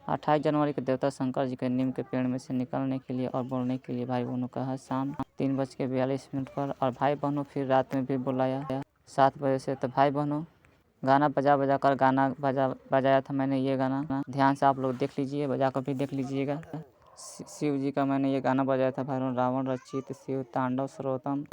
28 जनवरी को देवता शंकर जी के नीम के पेड़ में से निकलने के लिए और बोलने के लिए भाई बहनों कहा शाम 3:42 पर। और भाई बहनों फिर रात में भी बुलाया 7 बजे से। तो भाई बहनों गाना बजा कर गाना बजाया था मैंने। ये गाना ध्यान से आप लोग देख लीजिए, बजा कर भी देख लीजिएगा। शिव जी का मैंने ये गाना बजाया था भाई बहनों, रावण रचित शिव तांडव सर्वोत्तम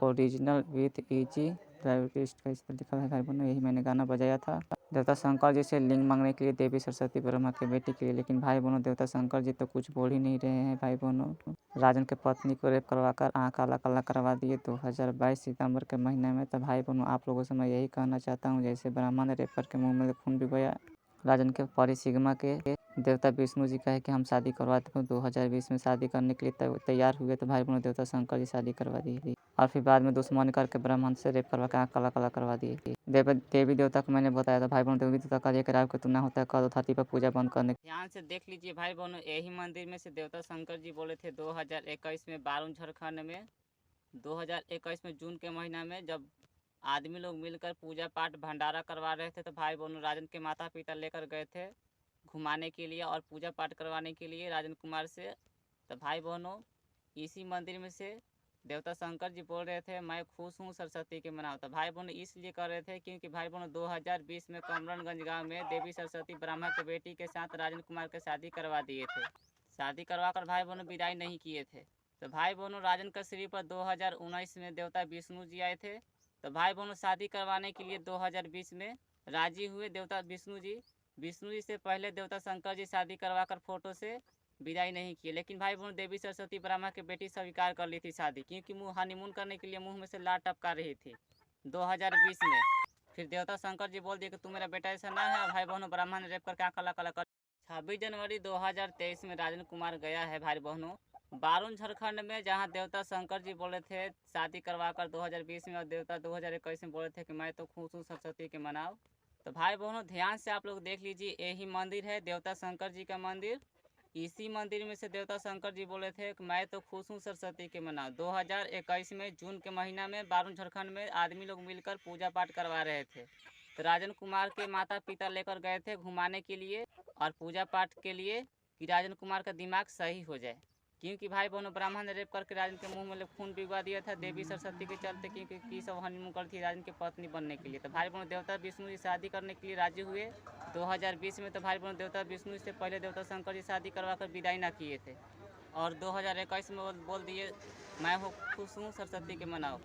ओरिजिनल विथ इजी ड्राइविस्ट का इस पर लिखा है भाई बहनों। यही मैंने गाना बजाया था देवता शंकर जी से लिंग मांगने के लिए, देवी सरस्वती ब्रह्मा के बेटी के लिए। लेकिन भाई बहनों देवता शंकर जी तो कुछ बोल ही नहीं रहे हैं भाई बहनों। राजन के पत्नी को रेप करवाकर आँख काला काला करवा दिए 2022 सितंबर के महीने में। तो भाई बहनों आप लोगों से मैं यही कहना चाहता हूँ, जैसे ब्रह्मा ने रेप करके मुँह में खून भिगोया, राजन के परिसिग्मा के देवता विष्णु जी का है कि हम शादी करवाते हैं। 2020 में शादी करने के लिए तैयार हुए तो भाई बहनों देवता शंकर जी शादी करवा दिए और फिर बाद में दुश्मनी करके ब्राह्मण से रेप करवा के आँख काला काला करवा दिए। देवी देवता को मैंने बताया था भाई बहनों, देवी देवता का एक राव के तुलना होता है कर दो धरती पर पूजा बंद करने। ध्यान से देख लीजिए भाई बहनों, यही मंदिर में से देवता शंकर जी बोले थे 2021 में बारून झारखंड में 2021 में जून के महीना में जब आदमी लोग मिलकर पूजा पाठ भंडारा करवा रहे थे। तो भाई बहनों राजन के माता पिता लेकर गए थे घुमाने के लिए और पूजा पाठ करवाने के लिए राजन कुमार से। तो भाई बहनों इसी मंदिर में से देवता शंकर जी बोल रहे थे मैं खुश हूँ सरस्वती के मनाओ। तो भाई बहनों इसलिए कर रहे थे क्योंकि भाई बहनों 2020 में कमरनगंज गांव में देवी सरस्वती ब्राह्मण के बेटी के साथ राजन कुमार के शादी करवा दिए थे। शादी करवा कर भाई बहनों विदाई नहीं किए थे। तो भाई बहनों राजन का श्री पर 2019 में देवता विष्णु जी आए थे। तो भाई बहनों शादी करवाने के लिए 2020 में राजी हुए देवता विष्णु जी। विष्णु जी से पहले देवता शंकर जी शादी करवा कर फोटो से विदाई नहीं किए। लेकिन भाई बहनों देवी सरस्वती ब्रह्मा की बेटी स्वीकार कर ली थी शादी, क्योंकि मुँह हनीमून करने के लिए मुँह में से लार टपका रही थी 2020 में। फिर देवता शंकर जी बोल दिए कि तू मेरा बेटा ऐसा ना है। भाई बहनों ब्राह्मण ने रेप करके आँख काला काला कर। 26 जनवरी 2023 में राजन कुमार गया है भाई बहनों बारून झारखंड में, जहां देवता शंकर जी बोले थे शादी करवाकर 2020 में और देवता 2021 में बोले थे कि मैं तो खुश हूँ सरस्वती के मनाओ। तो भाई बहनों ध्यान से आप लोग देख लीजिए, यही मंदिर है देवता शंकर जी का मंदिर। इसी मंदिर में से देवता शंकर जी बोले थे कि मैं तो खुश हूँ सरस्वती के मनाओ। 2021 में जून के महीना में बारून झारखंड में आदमी लोग मिलकर पूजा पाठ करवा रहे थे। तो राजन कुमार के माता पिता लेकर गए थे घुमाने के लिए और पूजा पाठ के लिए कि राजन कुमार का दिमाग सही हो जाए, क्योंकि भाई बहनों ब्राह्मण ने रेप करके राजन के मुंह में खून पिघवा दिया था देवी सरस्वती के चलते, क्योंकि सब हनीमून कर थी राजन की पत्नी बनने के लिए। तो भाई बहनों देवता विष्णु जी शादी करने के लिए राजी हुए 2020 में। तो भाई बहनों देवता विष्णु से पहले देवता शंकर जी शादी करवा कर विदाई ना किए थे और 2021 में बोल दिए मैं हो खुश हूँ सरस्वती के मनाओ।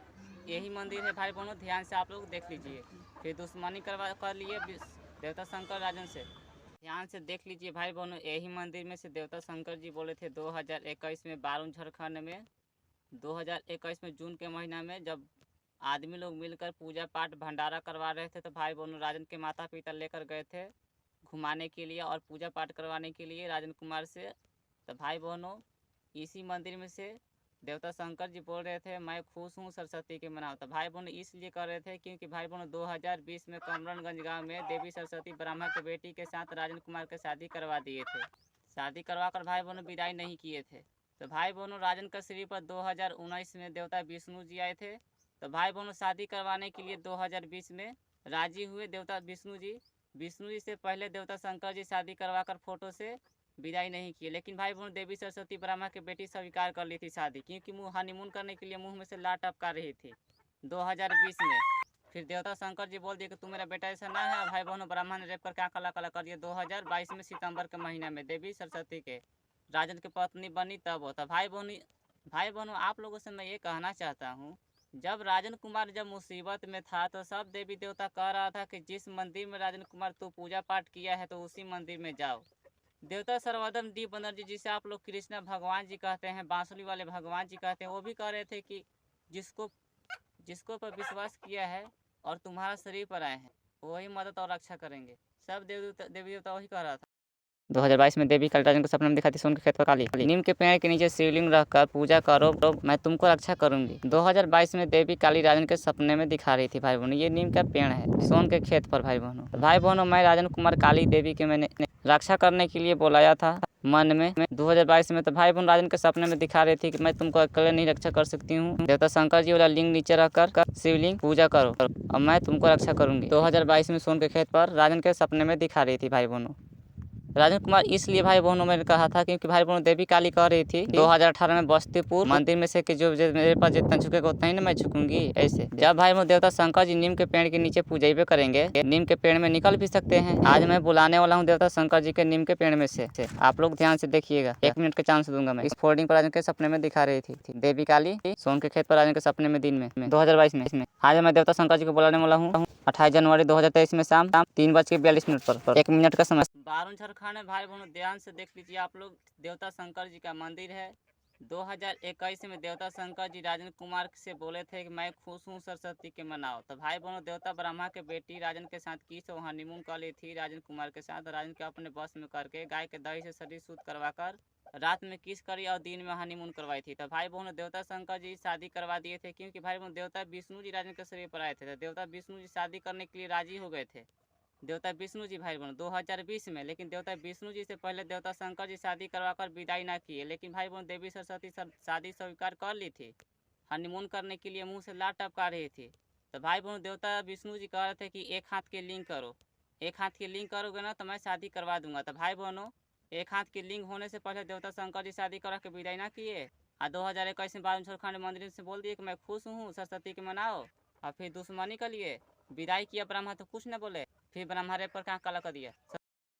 यही मंदिर है भाई बहनों, ध्यान से आप लोग देख लीजिए। फिर दुश्मनी करवा कर लिए देवता शंकर राजन से। ध्यान से देख लीजिए भाई बहनों, यही मंदिर में से देवता शंकर जी बोले थे 2021 में बारून झारखंड में 2021 में जून के महीना में जब आदमी लोग मिलकर पूजा पाठ भंडारा करवा रहे थे। तो भाई बहनों राजन के माता पिता लेकर गए थे घुमाने के लिए और पूजा पाठ करवाने के लिए राजन कुमार से। तो भाई बहनों इसी मंदिर में से देवता शंकर जी बोल रहे थे मैं खुश हूँ सरस्वती के मनाओ। तो भाई बहनों इसलिए कर रहे थे क्योंकि भाई बहनों 2020 में कमरनगंज गांव में देवी सरस्वती ब्राह्मण के बेटी के साथ राजन कुमार के शादी करवा दिए थे। शादी करवा कर भाई बहनों विदाई नहीं किए थे। तो भाई बहनों राजन का श्री पर 2019 में देवता विष्णु जी आए थे। तो भाई बहनों शादी करवाने के लिए 2020 में राजी हुए देवता विष्णु जी। विष्णु जी से पहले देवता शंकर जी शादी करवा कर फोटो से विदाई नहीं किए। लेकिन भाई बहनों देवी सरस्वती ब्रह्मा की बेटी स्वीकार कर ली थी शादी, क्योंकि मुँह हनीमून करने के लिए मुँह में से लार टपका रही थी 2020 में। फिर देवता शंकर जी बोल दिए कि तू मेरा बेटा ऐसा ना है। भाई बहनों ब्राह्मण ने रेप करके आँख काला काला कर दिया 2022 में सितंबर के महीने में देवी सरस्वती के राजन की पत्नी बनी तब होता। भाई बहनों आप लोगों से मैं ये कहना चाहता हूँ, जब राजन कुमार जब मुसीबत में था तो सब देवी देवता कह रहा था कि जिस मंदिर में राजन कुमार तू पूजा पाठ किया है तो उसी मंदिर में जाओ। देवता सर्वोत्तम डी बनर्जी जिसे आप लोग कृष्णा भगवान जी कहते हैं, बांसुरी वाले भगवान जी कहते हैं, वो भी कह रहे थे कि जिसको जिसको पर विश्वास किया है और तुम्हारा शरीर पर आए हैं वही मदद और रक्षा करेंगे। सब देवी देवता वही कह रहा था। 2022 में देवी काली राजन को सपने में दिखाती सोन के खेत पर काली नीम के पेड़ के नीचे शिवलिंग रखकर पूजा करो मैं तुमको रक्षा करूंगी। 2022 में देवी काली राजन के सपने में दिखा रही थी भाई बहनों। ये नीम का पेड़ है सोन के खेत पर भाई बहनों मैं राजन कुमार काली देवी के मैंने रक्षा करने के लिए बुलाया था मन में 2022 में। तो भाई बहन राजन के सपने में दिखा रही थी कि मैं तुमको अकेले नहीं रक्षा कर सकती हूँ। देवता शंकर जी वाला लिंग नीचे रखकर शिवलिंग पूजा करो और मैं तुमको रक्षा करूंगी। 2022 में सोन के खेत पर राजन के सपने में दिखा रही थी भाई बहनों। राजन कुमार इसलिए भाई बहनों मैंने कहा था क्योंकि भाई बहनों देवी काली कह रही थी 2018 में बस्तीपुर मंदिर में से कि जो मेरे पास जितना झुकेगा उतना ही ना मैं झुकूंगी। ऐसे जब भाई बहनों देवता शंकर जी नीम के पेड़ के नीचे पूजेबे करेंगे, नीम के पेड़ में निकल भी सकते हैं। आज मैं बुलाने वाला हूँ देवता शंकर जी के नीम के पेड़ में से। आप लोग ध्यान से देखिएगा, 1 मिनट का चांस दूंगा मैं। इस फोल्डिंग पर राजन के सपने में दिखा रही थी देवी काली सोन के खेत पर राजन के सपने में दिन में 2022 में। आज मैं देवता शंकर जी को बुलाने वाला हूँ 28 जनवरी 2023 में शाम 3:42 पर 1 मिनट का समय। बारून झारखंड है भाई बहनों, ध्यान से देख लीजिए आप लोग। देवता शंकर जी का मंदिर है। 2021 में देवता शंकर जी राजन कुमार से बोले थे कि मैं खुश हूँ सरस्वती के मनाओ। तो भाई बहनों देवता ब्रह्मा के बेटी राजन के साथ की तो हनीमून कर ली थी राजन कुमार के साथ। राजन के अपने बस में करके गाय के दही से शरीर शुद्ध करवाकर रात में किस करी और दिन में हनीमून करवाई थी। तो भाई बहनों देवता शंकर जी शादी करवा दिए थे क्योंकि भाई बहनों देवता विष्णु जी राजन के शरीर पर आए थे। तो देवता विष्णु जी शादी करने के लिए राजी हो गए थे देवता विष्णु जी भाई बहनों 2020 में। लेकिन देवता विष्णु जी से पहले देवता शंकर जी शादी करवाकर विदाई ना किए। लेकिन भाई बहनों देवी सरस्वती शादी स्वीकार कर ली थी। हनीमून करने के लिए मुंह से लात टपका रही थी। तो भाई बहनों देवता विष्णु जी कह रहे थे कि एक हाथ के लिंग करो, एक हाथ की लिंग करोगे ना तो मैं शादी करवा दूंगा। तो भाई बहनों एक हाथ की लिंग होने से पहले देवता शंकर जी शादी करा के विदाई ना किए। 2021 में बारून झारखंड मंदिर से बोल दिए कि मैं खुश हूँ सरस्वती के मनाओ, और फिर दुश्मनी के लिए विदाई किया ब्रह्मा तो कुछ न बोले, फिर ब्रह्मरे पर कहाँ काला कर दिया।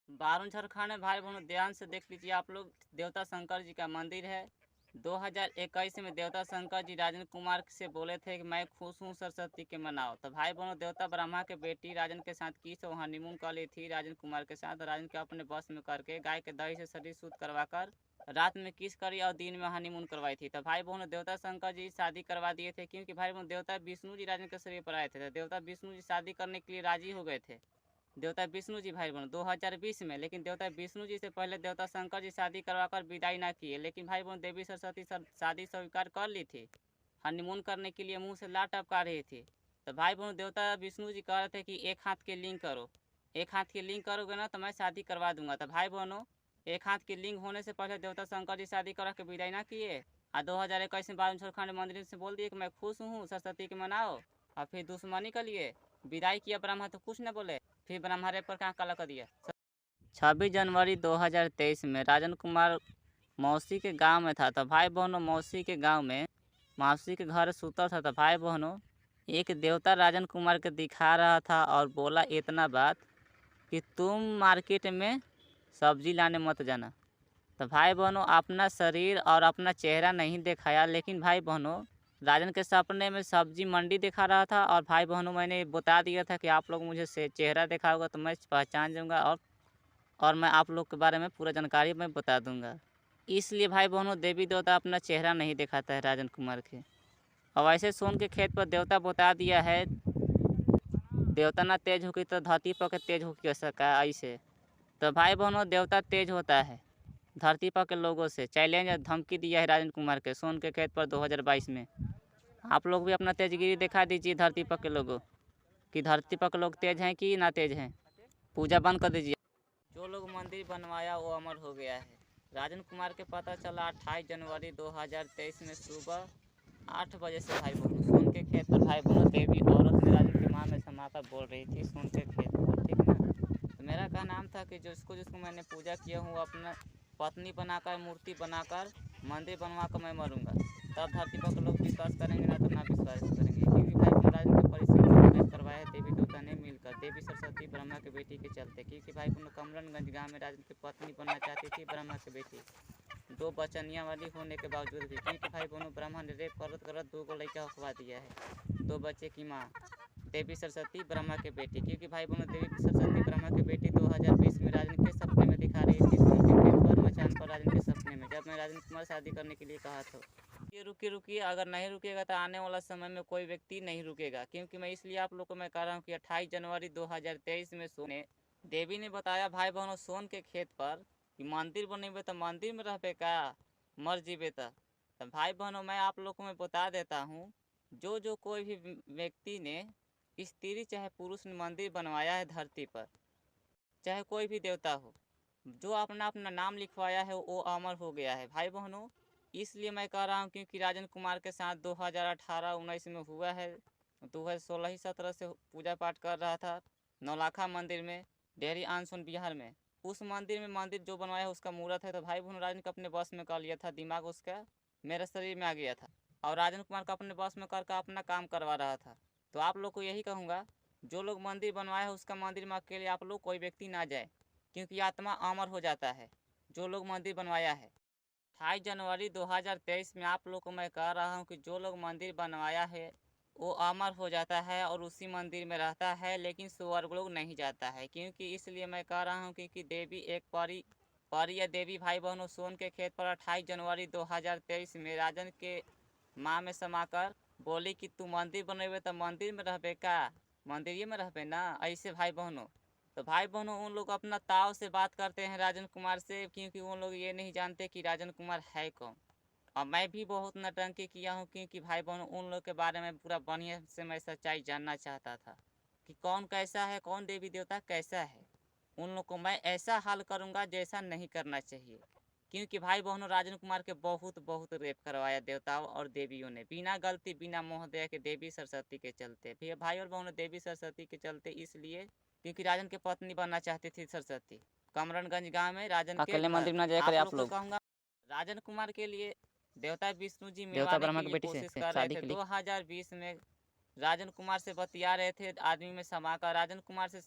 बारून झारखंड है भाई बहनों, ध्यान से देख लीजिए आप लोग। देवता शंकर जी का मंदिर है। 2021 में देवता शंकर जी राजन कुमार से बोले थे कि मैं खुश हूँ सरस्वती के मनाओ। तो भाई बहनों देवता ब्रह्मा के बेटी राजन के साथ की तो हनीमून कर ली थी राजन कुमार के साथ। राजन के अपने बस में करके गाय के दही से शरीर शुद्ध करवाकर रात में किस करी और दिन में हनीमून करवाई थी। तो भाई बहनों देवता शंकर जी शादी करवा दिए थे क्योंकि भाई बहनों देवता विष्णु जी राजन के शरीर पर आए थे। देवता विष्णु जी शादी करने के लिए राजी हो गए थे देवता विष्णु जी भाई बहन 2020 में। लेकिन देवता विष्णु जी से पहले देवता शंकर जी शादी करवाकर विदाई ना किए। लेकिन भाई बहन देवी सरस्वती शादी स्वीकार कर ली थी। हनीमून करने के लिए मुंह से लात टपका रही थी। तो भाई बहन देवता विष्णु जी कह रहे थे कि एक हाथ के लिंग करो, एक हाथ की लिंग करोगे ना तो मैं शादी करवा दूंगा। तो भाई बहनों एक हाथ की लिंग होने से पहले देवता शंकर जी शादी करा के विदाई ना किए। 2021 में बारून झारखंड मंदिर से बोल दिए कि मैं खुश हूँ सरस्वती के मनाओ, और फिर दुश्मनी के लिए विदाई किया ब्रह्मा तो कुछ न बोले, फिर ब्रह्मरे पर कहाँ काला कर दिया। 26 जनवरी 2023 में राजन कुमार मौसी के गांव में था। तो भाई बहनों मौसी के गांव में मौसी के घर सुता था। तो भाई बहनों एक देवता राजन कुमार के दिखा रहा था और बोला इतना बात कि तुम मार्केट में सब्जी लाने मत जाना। तो भाई बहनों अपना शरीर और अपना चेहरा नहीं दिखाया, लेकिन भाई बहनों राजन के सपने में सब्जी मंडी दिखा रहा था। और भाई बहनों मैंने बता दिया था कि आप लोग मुझे से चेहरा दिखाओगे तो मैं पहचान जाऊंगा और मैं आप लोग के बारे में पूरा जानकारी मैं बता दूंगा। इसलिए भाई बहनों देवी देवता अपना चेहरा नहीं दिखाता है राजन कुमार के। और वैसे सोन के खेत पर देवता बता दिया है देवता ना तेज होगी तो धरती पर के तेज हो सका ऐसे। तो भाई बहनों देवता तेज होता है धरती पर के लोगों से। चैलेंज धमकी दिया है राजन कुमार के सोन के खेत पर 2022 में। आप लोग भी अपना तेजगिरी दिखा दीजिए धरती पर के लोगों कि धरती पर के लोग तेज हैं कि ना तेज हैं। पूजा बंद कर दीजिए। जो लोग मंदिर बनवाया वो अमर हो गया है। राजन कुमार के पता चला 28 जनवरी 2023 में सुबह 8 बजे से भाई बहनों सोन के खेत पर भाई बहनों देवी औरत में राजन की माँ में समाकर बोल रही थी सोन के खेत पर, ठीक ना। तो मेरा क्या नाम था कि जिसको जिसको मैंने पूजा किया हूँ अपना पत्नी बनाकर मूर्ति बनाकर मंदिर बनवा कर मैं मरूंगा, तब धरती पर लोग विश्वास करेंगे ना तो ना विश्वास करेंगे। क्योंकि भाई राजन के परिश्रम करवाया है देवी देवता ने मिलकर देवी सरस्वती ब्रह्मा के बेटी के चलते। क्योंकि भाई कमरनगंज गाँव में राजन की पत्नी बनना चाहती थी ब्रह्मा की बेटी, 2 बचनिया वाली होने के बावजूद भी। क्योंकि भाई बहनों ब्रह्मा ने रेप करत 2 को लड़का हकवा दिया है, 2 बच्चे की माँ देवी सरस्वती ब्रह्मा के बेटी। क्योंकि भाई बहनों देवी सरस्वती ब्रह्मा के बेटी 2020 में राजन के सपने में दिखा रही थी सोन के खेत पर मचान पर राजन के सपने में, जब मैं राजन कुमार शादी करने के लिए कहा था। ये रुकिए अगर नहीं रुकेगा तो आने वाला समय में कोई व्यक्ति नहीं रुकेगा। क्योंकि मैं इसलिए आप लोग को मैं कह रहा हूँ कि 28 जनवरी 2023 में सोने देवी ने बताया भाई बहनों सोन के खेत पर कि मंदिर बनेबे तो मंदिर में रहबे का मर जीबे तो भाई बहनों मैं आप लोग को मैं बता देता हूँ जो कोई भी व्यक्ति ने स्त्री चाहे पुरुष ने मंदिर बनवाया है धरती पर, चाहे कोई भी देवता हो, जो अपना अपना नाम लिखवाया है वो अमर हो गया है भाई बहनों। इसलिए मैं कह रहा हूँ क्योंकि राजन कुमार के साथ 2018-19 में हुआ है। 2016-17 से पूजा पाठ कर रहा था नौलाखा मंदिर में डेहरी आनसोन बिहार में। उस मंदिर जो बनवाया उसका मूर्त है। तो भाई बहनों राजन को अपने बस में कर लिया था, दिमाग उसका मेरे शरीर में आ गया था और राजन कुमार को अपने बस में कर अपना काम करवा रहा था। तो आप लोग को यही कहूँगा, जो लोग मंदिर बनवाया है उसका मंदिर में अकेले आप लोग कोई व्यक्ति ना जाए, क्योंकि आत्मा अमर हो जाता है। जो लोग मंदिर बनवाया है 28 जनवरी 2023 में आप लोग को मैं कह रहा हूँ कि जो लोग मंदिर बनवाया है वो अमर हो जाता है और उसी मंदिर में रहता है, लेकिन स्वर्ग लोग नहीं जाता है। क्योंकि इसलिए मैं कह रहा हूँ क्योंकि देवी एक परी या देवी भाई बहनों सोन के खेत पर 28 जनवरी 2023 में राजन के माँ में समाकर बोली कि तू मंदिर बनेबे तो मंदिर में रहबे का, मंदिर में रहबे ना, ऐसे भाई बहनों। तो भाई बहनों उन लोग अपना ताव से बात करते हैं राजन कुमार से, क्योंकि उन लोग ये नहीं जानते कि राजन कुमार है कौन। और मैं भी बहुत नौटंकी किया हूँ, क्योंकि भाई बहनों उन लोग के बारे में पूरा बढ़िया से मैं सच्चाई जानना चाहता था कि कौन कैसा है, कौन देवी देवता कैसा है। उन लोग को मैं ऐसा हाल करूँगा जैसा नहीं करना चाहिए। क्योंकि भाई बहनों राजन कुमार के बहुत रेप करवाया देवताओं और देवियों ने, बिना गलती बिना मोह दया के देवी सरस्वती के चलते। भी भाई और बहनों देवी सरस्वती के चलते इसलिए क्योंकि राजन के पत्नी बनना चाहती थी सरस्वती। कमरनगंज गांव में राजन के अकेले मंदिर में ना जाया करे आप लोग। कहूँगा राजन कुमार के लिए देवता विष्णु जी देवता मिलवाने ब्रह्मा के की लिए बेटी कोशिश से कर रहे शादी थे। के लिए 2020 में राजन कुमार से बतिया रहे थे, आदमी में समाकर राजन कुमार से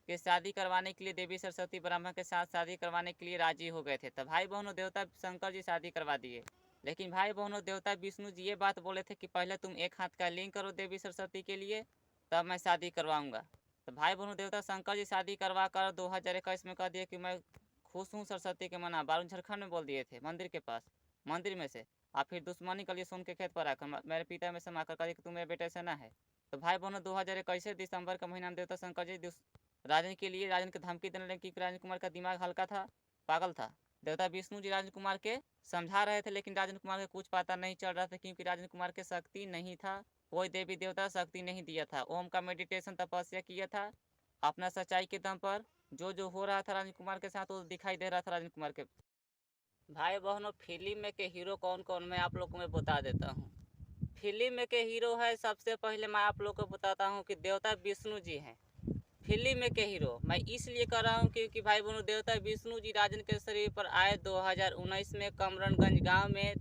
के शादी करवाने के लिए देवी सरस्वती ब्रह्मा के साथ शादी करवाने के लिए राजी हो गए थे। तब भाई बहनों देवता शंकर जी शादी करवा दिए। लेकिन भाई बहनों देवता विष्णु जी ये बात बोले थे कि पहले तुम एक हाथ का लिंग करो देवी सरस्वती के लिए, तब मैं शादी करवाऊंगा। तो भाई बहनों देवता शंकर जी शादी करवा कर 2021 में कह दिए कि मैं खुश हूँ सरस्वती के मना। बारू झारखंड में बोल दिए थे मंदिर के पास, मंदिर में से। और फिर दुश्मनी के लिए सोन के खेत पर आकर मेरे पिता में समाकर कहा कि तू मेरे बेटे से ना है। तो भाई बहनों 2021 दिसंबर का महीना में देवता शंकर जी राजन के लिए राजन को धमकी देने लगे, क्योंकि राजन कुमार का दिमाग हल्का था, पागल था। देवता विष्णु जी राजन कुमार के समझा रहे थे, लेकिन राजन कुमार को कुछ पता नहीं चल रहा था, क्योंकि राजन कुमार के शक्ति नहीं था, कोई देवी देवता शक्ति नहीं दिया था। ओम का मेडिटेशन तपस्या किया था अपना सच्चाई के दम पर। जो हो रहा था राजन कुमार के साथ वो दिखाई दे रहा था राजन कुमार के। भाई बहनों फिल्म में के हीरो कौन कौन मैं आप लोग को मैं बता देता हूँ। फिल्म में के हीरो है, सबसे पहले मैं आप लोग को बताता हूँ कि देवता विष्णु जी हैं फिल्म में के हीरो। मैं इसलिए कर रहा हूँ क्योंकि भाई बहनों देवता विष्णु जी राजन के शरीर पर आए 2019 में कमरनगंज गांव में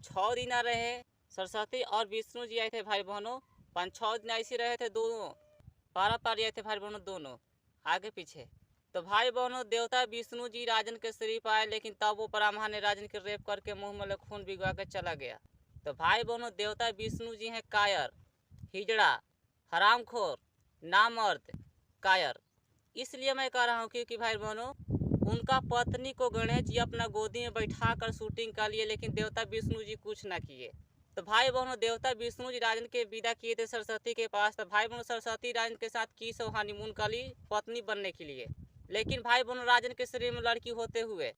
6 दिन रहे। सरस्वती और विष्णु जी आए थे भाई बहनों, 5-6 दिन ऐसे रहे थे, दोनों पारा पारी आए थे भाई बहनों, दोनों आगे पीछे। तो भाई बहनों देवता विष्णु जी राजन के शरीर पर आए, लेकिन तब वो ब्राह्मण ने राजन के रेप करके मुंह में खून भिगवा के चला गया। तो भाई बहनों देवता विष्णु जी हैं कायर, हिजड़ा, हरामखोर, नामर्द, कायर। इसलिए मैं कह रहा हूँ क्योंकि भाई बहनों उनका पत्नी को गणेश जी अपना गोदी में बैठा कर शूटिंग कर लिए, लेकिन देवता विष्णु जी कुछ ना किए। तो भाई बहनों देवता विष्णु जी राजन के विदा किए थे सरस्वती के पास। तो भाई बहनों सरस्वती राजन के साथ की सो हनीमून कर ली पत्नी बनने के लिए, लेकिन भाई बहनों राजन के शरीर में लड़की होते हुए।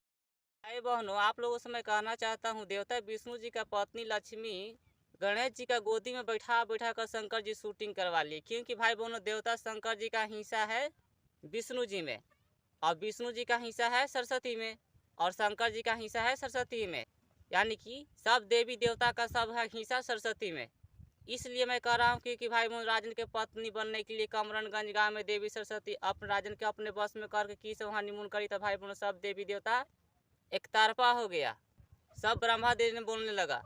भाई बहनों आप लोगों से मैं कहना चाहता हूँ देवता विष्णु जी का पत्नी लक्ष्मी गणेश जी का गोदी में बैठा कर शंकर जी शूटिंग करवा लिए, क्योंकि भाई बहनों देवता शंकर जी का हिस्सा है विष्णु जी में, और विष्णु जी का हिस्सा है सरस्वती में, और शंकर जी का हिस्सा है सरस्वती में, यानी कि सब देवी देवता का सब है हिस्सा सरस्वती में। इसलिए मैं कह रहा हूँ क्योंकि भाई बहन राजन के पत्नी बनने के लिए कमरनगंज गांव में देवी सरस्वती अपने राजन के अपने बस में करके की सब हनीमून करी। तो भाई बहन सब देवी देवता एक तरफा हो गया, सब ब्रह्मा देवी ने बोलने लगा,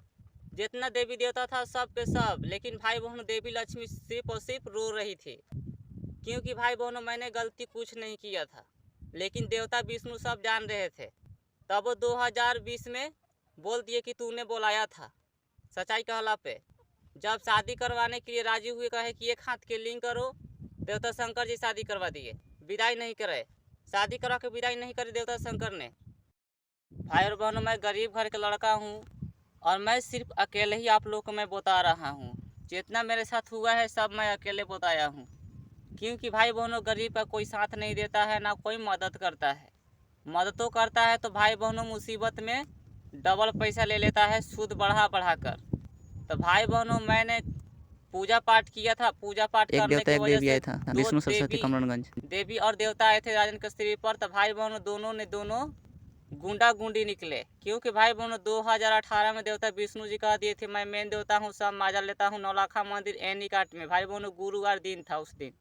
जितना देवी देवता था सब के सब। लेकिन भाई बहन देवी लक्ष्मी सिर्फ और सिर्फ रो रही थी, क्योंकि भाई बहनों मैंने गलती कुछ नहीं किया था, लेकिन देवता विष्णु सब जान रहे थे। तब वो 2020 में बोल दिए कि तूने बुलाया था सच्चाई कहला पे। जब शादी करवाने के लिए राजी हुए, कहे कि एक हाथ के लिंग करो, देवता शंकर जी शादी करवा दिए, विदाई नहीं करे, शादी करा के विदाई नहीं करे देवता शंकर ने। भाई और बहनों मैं गरीब घर का लड़का हूँ और मैं सिर्फ अकेले ही आप लोग को मैं बता रहा हूँ। जितना मेरे साथ हुआ है सब मैं अकेले बताया हूँ, क्योंकि भाई बहनों गरीब का कोई साथ नहीं देता है, ना कोई मदद करता है। मदद तो करता है तो भाई बहनों मुसीबत में डबल पैसा ले लेता है, सूद बढ़ा कर। तो भाई बहनों मैंने पूजा पाठ किया था, पूजा पाठ करने की वजह से था विष्णु सरस्वती कमरनगंज देवी और देवता आए थे राजन के शरीर पर। तो भाई बहनों दोनों गुंडा गुंडी निकले, क्योंकि भाई बहनों 2018 में देवता विष्णु जी कह दिए थे मैं मेन देवता हूँ, सब माजा लेता हूँ। नौलाखा मंदिर एनी काट में भाई बहनों गुरुवार दिन था उस दिन,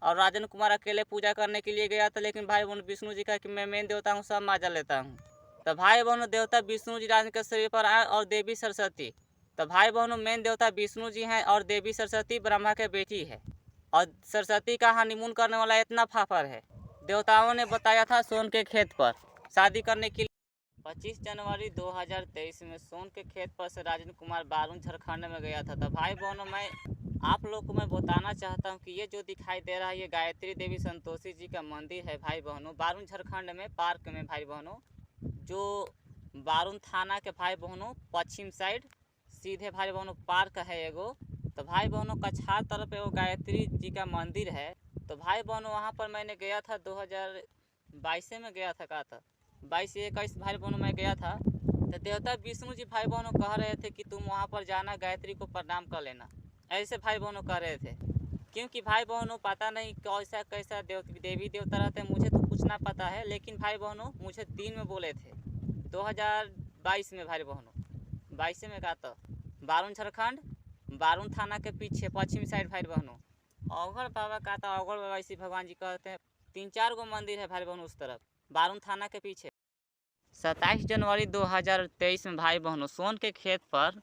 और राजन कुमार अकेले पूजा करने के लिए गया था, लेकिन भाई बहनों विष्णु जी का कि मैं मेन देवता हूँ, सब माजा लेता हूँ। तो भाई बहनों देवता विष्णु जी राजन के शरीर पर आए और देवी सरस्वती। तो भाई बहनों मेन देवता विष्णु जी हैं और देवी सरस्वती ब्रह्मा के बेटी है। और सरस्वती का हनीमून करने वाला इतना फाफर है, देवताओं ने बताया था सोन के खेत पर शादी करने के लिए। 25 जनवरी 2023 में सोन के खेत पर से राजन कुमार बारून झारखंड में गया था। तो भाई बहनों मैं आप लोग को मैं बताना चाहता हूँ कि ये जो दिखाई दे रहा है ये गायत्री देवी संतोषी जी का मंदिर है भाई बहनों, बारून झारखंड में पार्क में भाई बहनों, जो बारून थाना के भाई बहनों पश्चिम साइड सीधे भाई बहनों पार्क है एगो। तो भाई बहनों कछार तरफ एगो गायत्री जी का मंदिर है। तो भाई बहनों वहाँ पर मैंने गया था 2022 में गया था, कहा था 22 से 21 भाई बहनों मैं गया था। तो देवता विष्णु जी भाई बहनों कह रहे थे कि तुम वहाँ पर जाना, गायत्री को प्रणाम कर लेना, ऐसे भाई बहनों कह रहे थे। क्योंकि भाई बहनों पता नहीं कैसा कैसा देवी देवता रहते हैं, मुझे तो कुछ ना पता है, लेकिन भाई बहनों मुझे 3 में बोले थे 2022 में भाई बहनों 22 में कहा था बारून झारखंड, बारून थाना के पीछे पश्चिम साइड भाई बहनों अवघड़ बाबा का था, अवघड़ बाबा इसी भगवान जी कहते हैं। 3-4 गो मंदिर है भाई बहनों उस तरफ बारून थाना के पीछे। 27 जनवरी 2023 में भाई बहनों सोन के खेत पर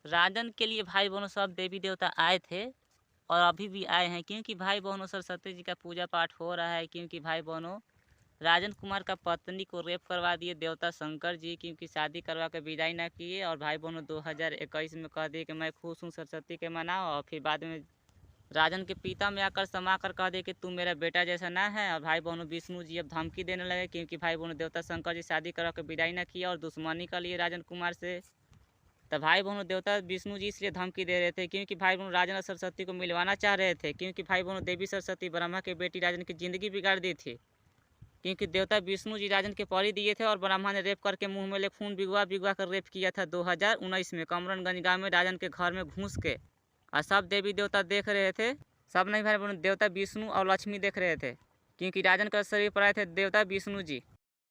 राजन के लिए भाई बहनों सब देवी देवता आए थे और अभी भी आए हैं, क्योंकि भाई बहनों सरस्वती जी का पूजा पाठ हो रहा है। क्योंकि भाई बहनों राजन कुमार का पत्नी को रेप करवा दिए देवता शंकर जी, क्योंकि शादी करवा के विदाई ना किए। और भाई बहनों 2021 में कह दिए कि मैं खुश हूँ सरस्वती के मनाओ, और फिर बाद में राजन के पिता में आकर समा कर कह दिए कि तू मेरा बेटा जैसा ना है। और भाई बहनों विष्णु जी अब धमकी देने लगे, क्योंकि भाई बहनों देवता शंकर जी शादी करवा के विदाई ना किया और दुश्मनी कर लिए राजन कुमार से। तो भाई बहनों देवता विष्णु जी इसलिए धमकी दे रहे थे, क्योंकि भाई बहनों राजन और सरस्वती को मिलवाना चाह रहे थे। क्योंकि भाई बहनों देवी सरस्वती ब्रह्मा की बेटी राजन की ज़िंदगी बिगाड़ दी थी, क्योंकि देवता विष्णु जी राजन के परी दिए थे और ब्रह्मा ने रेप करके मुंह में ले खून बिगवा कर रेप किया था 2019 में कमरनगंज गाँव में राजन के घर में घुस के। और सब देवी देवता देख रहे थे, सब नहीं भाई बहनों देवता विष्णु और लक्ष्मी देख रहे थे, क्योंकि राजन का शरीर पर आए थे देवता विष्णु जी।